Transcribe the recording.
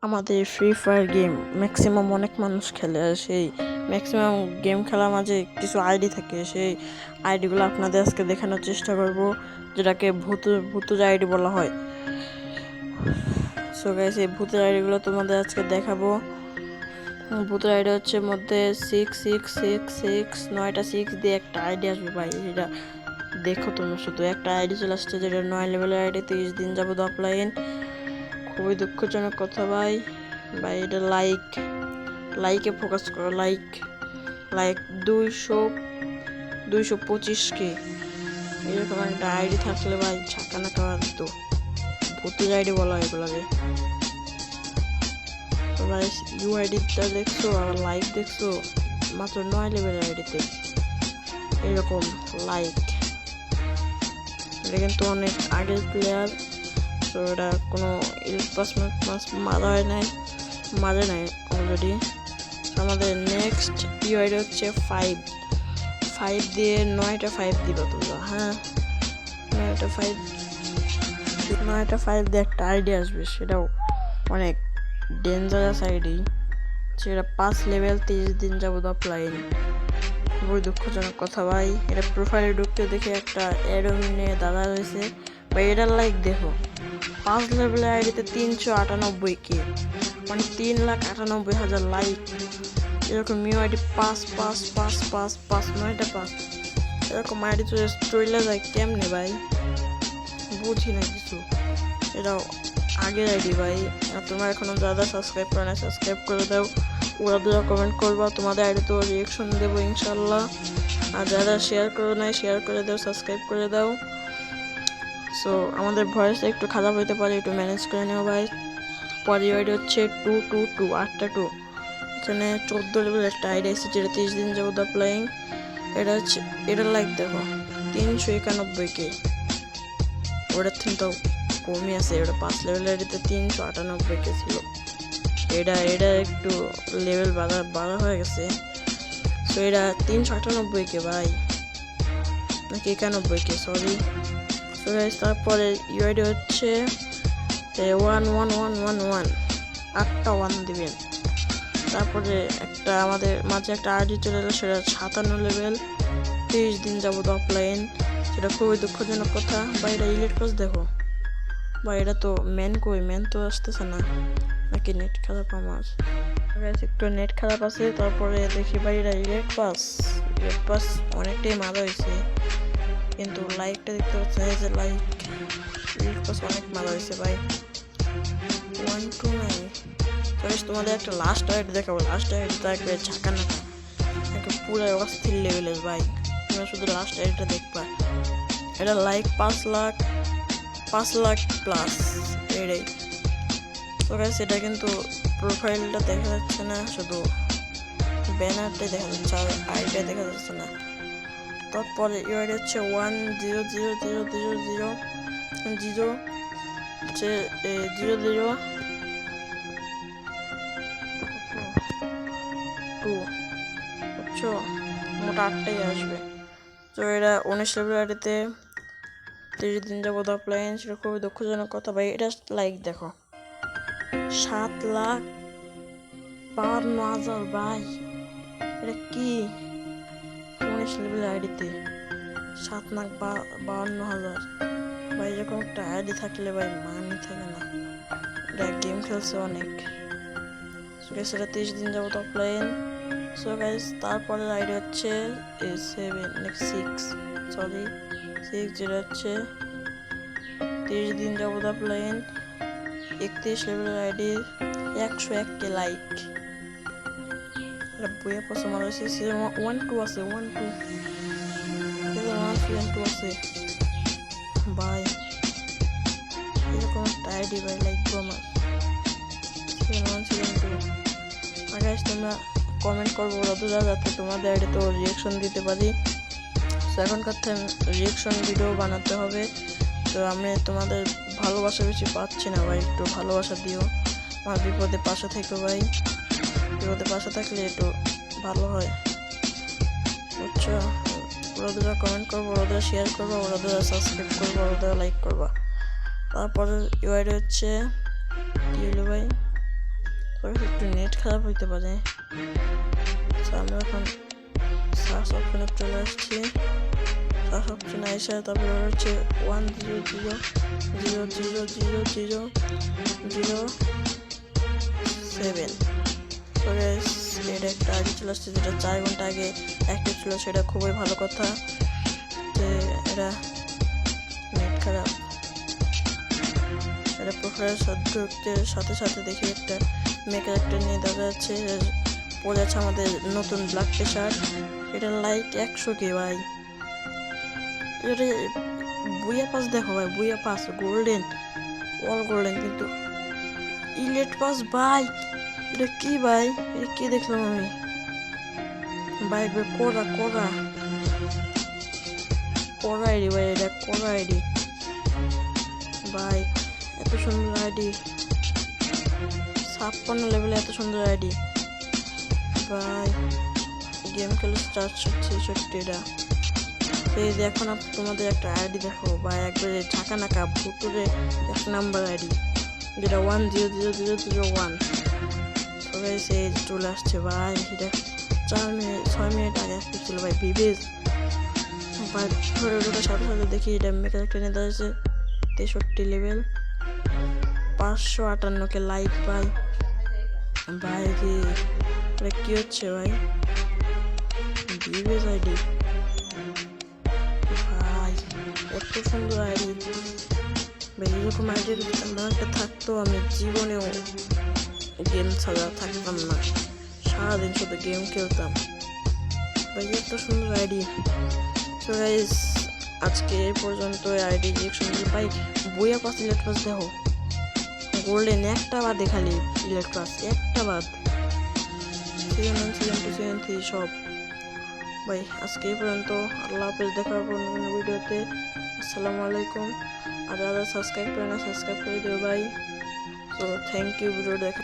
আমাদের free fire game maximum অনেক মানুষ খেলে, আর সেই ম্যাক্সিমাম গেম খেলার মাঝে কিছু আইডি থাকে। সেই আইডিগুলো আপনাদের আজকে দেখানোর চেষ্টা করব, যেটাকে ভূতুজ আইডি বলা হয়। সো গাইস, এই ভূতের আইডিগুলো তোমাদের আজকে দেখাবো। ভূতের আইডি হচ্ছে মধ্যে 66666 9টা 6 দিয়ে একটা আইডি আসবে ভাই। এটা দেখো, তুমি শুধু একটা আইডি চলে আসছে, যেটা 9 লেভেলের আইডি, 30 দিন যাবত অফলাইন। খুবই দুঃখজনক কথা ভাই। এটা লাইকে ফোকাস করো। লাইক 225K এরকম একটা আইডি থাকলে ভাই ছাকা না খাওয়া দিত। ভূতের আইডি বলা হয় এগুলোকে। তো ভাই ইউআইডিটা দেখছো আর লাইক দেখছো, মাত্র 9 লেভেলের আইডিতে এরকম লাইক। এটা কিন্তু অনেক আগের প্লেয়ার, তো এটা কোনো ইলিট পাস মারা নাই অলরেডি। আমাদের নেক্সট ইউআইডি হচ্ছে 5 দিয়ে 9টা 5 দিবা তোমরা। হ্যাঁ, 9টা 5 দিয়ে একটা আইডি আসবে, সেটাও অনেক ডেঞ্জারাস আইডি, সেটা 5 লেভেল 30 দিন যাবত অফলাইন। খুবই দুঃখজনক কথা ভাই। এটা প্রোফাইলে ঢুকতে দেখে একটা অ্যাডমিনে দাদা রয়েছে ভাই। এটার লাইক দেখো, 5 লেভেলের আইডিতে 398K, মানে 3,98,000 লাইক। এরকম নিউ আইডি 9টা 5 এরকম আইডি চলে যায় কেমনে ভাই, বুঝি না কিছু। এটাও আগের আইডি ভাই। আর তোমরা এখনো যারা সাবস্ক্রাইব করে না, সাবস্ক্রাইব করে দাও। ওরা দুরা কমেন্ট করবা, তোমাদের আইডি তো রিয়াকশন দেবো ইনশাল্লাহ। আর যারা শেয়ার করে নাই, শেয়ার করে দাও, সাবস্ক্রাইব করে দাও। সো আমাদের ভয়েসটা একটু খারাপ হইতে পারে, একটু ম্যানেজ করে নেও ভাই। পরের আইডি হচ্ছে 222 8টা 2। এখানে 14 লেভেল একটা আইডি আছে, যেটা 30 দিন যাবত অফলাইন। এটার লাইক দেখো 391K, ওটার থেকে তো কমই আছে। ওটা 5 লেভেলের আইডিতে 398K ছিল। এটা একটু লেভেল বাড়া হয়ে গেছে। সো এটা 398K ভাই, নাকি 91K, সরি। সো গাইস, তারপরে ইউআইডি হচ্ছে 11111, 8টা 1 দিবেন। তারপরে একটা আমাদের মাঝে একটা আইডি চলে এলো, সেটা 57 লেভেল 30 দিন যাবত অফলাইন। সেটা খুবই দুঃখজনক কথা ভাই। এটা ইলিট পাস দেখো ভাই, এটা তো ম্যান তো আসতেছে না, নাকি নেট খারাপ আমার? একটু নেট খারাপ আছে। তারপরে দেখি ভাই এটা ইলিট পাস অনেকটাই মারা হয়েছে, কিন্তু লাইকটা দেখতে পাচ্ছেন, এই যে লাইক, ইলিট পাস অনেক মারা হয়েছে ভাই। 129। তোমাদের একটা লাস্ট আইডি দেখাবো। লাস্ট আইডি তো একবার ঝাঁকা না, একটা পুরো অস্থির লেভেলের ভাই। তোমরা শুধু লাস্ট আইডিটা দেখবা। এটা লাইক 5 লাখ প্লাস এটাই। তো গাইস, এটা কিন্তু প্রোফাইলটা দেখা যাচ্ছে না, শুধু ব্যানারটাই দেখা যাচ্ছে, আর আইডিটা দেখা যাচ্ছে না। তারপরে ইউআইডি হচ্ছে 1000000 হচ্ছে 00 2, বুঝছো? মোটা 8টাই আসবে। তো এটা 19 লেভেল আইডিতে 30 দিন যাবত অফলাইন। সেটা খুবই দুঃখজনক কথা ভাই। এটা লাইক দেখো 7,52,000 ভাই। এটা কি 19 লেভেল আইডিতে 7,52,000 ভাই? এরকম একটা আইডি থাকলে ভাই মানে থাকে না। এটা গেম খেলছে অনেক। সেটা 30 দিন যাবত অফলাইন। সো গাইস, তারপরের আইডি হচ্ছে 6, যেটা হচ্ছে 30 দিন যাবত অফলাইন, 31 লেভেলের আইডি, 101K লাইক। এটা বইয়ে পছন্দ হয়েছে। সিজন 1-2 আছে, 1-2 আছে ভাই। এরকম একটা আইডি ভাই লাগবে আমার। Season 1 season 2। আর গাইস, তোমরা কমেন্ট করবো ওরা যাতে তোমাদের আইডি তো রিয়াকশন দিতে পারি। তো এখনকার টাইম রিয়াকশন ভিডিও বানাতে হবে। তো আমি তোমাদের ভালোবাসা বেশি পাচ্ছি না ভাই, একটু ভালোবাসা দিও। আমার বিপদে পাশে থেকো ভাই, বিপদে পাশে থাকলে একটু ভালো হয়, বুঝছো? ওরা কমেন্ট করবো, ওরা শেয়ার করবো, ওরা সাবস্ক্রাইব করবো, ওরা লাইক করবা। তারপরে ইউআইডি হচ্ছে কি হলো ভাই, খারাপ হইতে পারে। আমরা এখন সার্চ অপশনে চলে আসছি। সার্চ অপশনে এসে তারপরে হচ্ছে 100000007। এটা একটা আইডি চলে আসছে যেটা 4 ঘন্টা আগে অ্যাক্টিভ ছিল, সেটা খুবই ভালো কথা যে এটা নেট খারাপ। এটা প্রোফাইলের সাথে সাথে দেখি একটা মেয়ে ক্যারেক্টার নিয়ে দেখা যাচ্ছে, পরে আছে আমাদের নতুন ব্লাড প্রেশার। এটা লাইক 100K ভাই। এটা বুয়া পাস দেখো ভাই, বুয়া পাস গোল্ডেন, অল গোল্ডেন, কিন্তু ইলেট পাস ভাই। এটা কি ভাই, এটা কি দেখলাম আমি ভাই? কোরা আইডি ভাই, এটা কোরা আইডি ভাই। এত সুন্দর আইডি, 56 লেভেলে এত সুন্দর আইডি ভাই। গেম খেলে 466টা। এই যে এখন তোমাদের একটা আইডি দেখো ভাই, একবারে ঢাকা নাকা ভুতুরে 1 নাম্বার আইডি, যেটা 100001। সবাই সে চলে আসছে ভাই। সেটা 6 মিনিট আগে অ্যাক্টিভ ছিল ভাই। বিবেজ ভাই ঘরে ঢোকার সাথে সাথে দেখি এটা মেকার একটা নিতে আছে 63 লেভেল, 558K লাইক ভাই। ভাই এটা কি হচ্ছে ভাই? বিবেজ আইডি ভাই, এত সুন্দর আইডি ভাই। এরকম আইডি আমার একটা থাকতো, আমি জীবনেও গেম ছাড়া থাকতাম না, সারাদিন শুধু গেম খেলতাম ভাই। এত সুন্দর আইডি। সো গাইস আজকে এই পর্যন্ত আইডি রিঅ্যাকশন ভাই। বইয়া পাস ইলেক্ট পাস দেখো গোল্ডেন, একটা বাদে খালি ইলেক্ট পাস, একটা বাদ। সিজন 1 সিজন 2 সিজন 3 সব ভাই। আজকে এই পর্যন্ত, আল্লাহ হাফেজ, দেখা হবে অন্য ভিডিওতে। আসসালামু আলাইকুম। আর যারা সাবস্ক্রাইব করে না সাবস্ক্রাইব করে দিও ভাই। তো থ্যাংক ইউ ভিডিও দেখা।